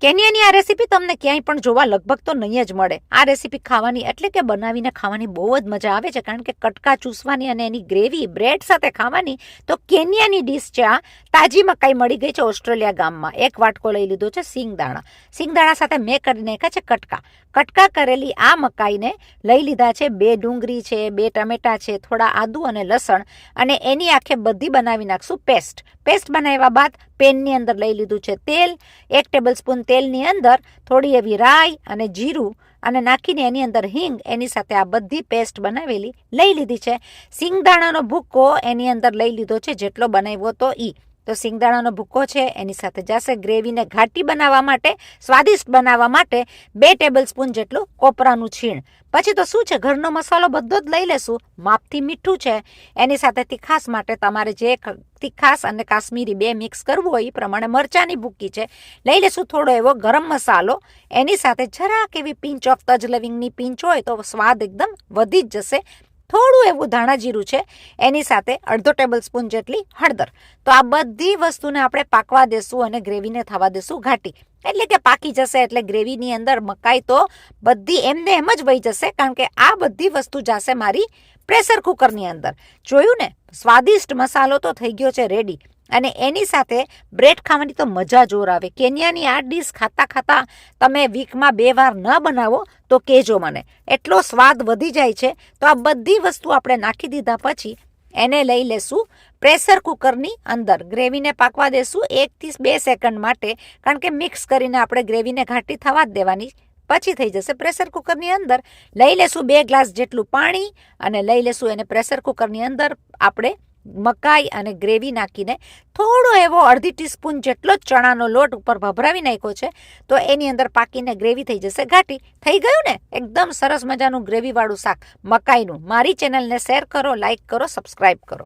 કેન્યાની આ રેસીપી તમને ક્યાંય પણ જોવા લગભગ તો નહીં જ મળે. આ રેસીપી ખાવાની એટલે કે બનાવીને ખાવાની બહુ જ મજા આવે છે, કારણ કે કટકા ચૂસવાની અને એની ગ્રેવી બ્રેડ સાથે ખાવાની. તો કેન્યાની ડીશ છે આ. તાજી મકાઈ મળી ગઈ છે ઓસ્ટ્રેલિયા ગામમાં. એક વાટકો લઈ લીધો છે સિંગદાણા. સિંગદાણા સાથે મેં કરી નાખ્યા છે કટકા. કટકા કરેલી આ મકાઈને લઈ લીધા છે. 2 ડુંગળી છે, 2 ટમેટા છે, થોડા આદુ અને લસણ, અને એની આખે બધી બનાવી નાખશું પેસ્ટ. પેસ્ટ બનાવ્યા બાદ પેનની અંદર લઈ લીધું છે તેલ. 1 ટેબલ સ્પૂન તેલની અંદર થોડી એવી રાઈ અને જીરું અને નાખીને એની અંદર હિંગ, એની સાથે આ બધી પેસ્ટ બનાવેલી લઈ લીધી છે. સિંગદાણાનો ભૂક્કો એની અંદર લઈ લીધો છે, જેટલો બનાવ્યો તો ઈ. તો સિંગદાણાનો ભૂક્કો છે એની સાથે જશે. ગ્રેવીને ઘાટી બનાવવા માટે, સ્વાદિષ્ટ બનાવવા માટે 2 ટેબલ સ્પૂન જેટલું કોપરાનું છીણ. પછી તો શું છે, ઘરનો મસાલો બધો જ લઈ લેશું. માપથી મીઠું છે, એની સાથે તીખાસ માટે તમારે જે તીખાસ અને કાશ્મીરી 2 મિક્સ કરવું હોય એ પ્રમાણે મરચાંની ભૂકી છે લઈ લેશું. થોડો એવો ગરમ મસાલો, એની સાથે જરાક એવી પિંચ ઓફ તજ લવિંગની પિંચ હોય તો સ્વાદ એકદમ વધી જ જશે. થોડું એવું ધાણા જીરું છે, એની સાથે 1/2 ટેબલ સ્પૂન જેટલી હળદર. તો આ બધી વસ્તુને આપણે પાકવા દેશું અને ગ્રેવીને થવા દેશું ઘાટી. એટલે કે પાકી જશે એટલે ગ્રેવીની અંદર મકાઈ તો બધી એમને એમ જ વહી જશે, કારણ કે આ બધી વસ્તુ જશે મારી પ્રેશર કુકરની અંદર. જોયું ને, સ્વાદિષ્ટ મસાલો તો થઈ ગયો છે રેડી. અને એની સાથે બ્રેડ ખાવાની તો મજા જોર આવે. કેન્યાની આ ડીશ ખાતા ખાતા તમે વીકમાં 2 વાર ન બનાવો તો કહેજો મને, એટલો સ્વાદ વધી જાય છે. તો આ બધી વસ્તુ આપણે નાખી દીધા પછી એને લઈ લેશું પ્રેશર કુકરની અંદર. ગ્રેવીને પાકવા દેશું 1 થી 2 સેકન્ડ માટે, કારણ કે મિક્સ કરીને આપણે ગ્રેવીને ઘાટી થવા જ દેવાની. પછી થઈ જશે. પ્રેશર કુકરની અંદર લઈ લેશું 2 ગ્લાસ જેટલું પાણી અને લઈ લેશું એને પ્રેશર કુકરની અંદર. આપણે મકાઈ અને ગ્રેવી નાખીને થોડો એવો 1/2 ટીસ્પૂન જેટલો જ ચણાનો લોટ ઉપર ભભરાવી નાખ્યો છે. તો એની અંદર પાકીને ગ્રેવી થઈ જશે ઘાટી. થઈ ગયું ને, એકદમ સરસ મજાનું ગ્રેવીવાળું શાક મકાઈનું. મારી ચેનલને શેર કરો, લાઈક કરો, સબસ્ક્રાઈબ કરો.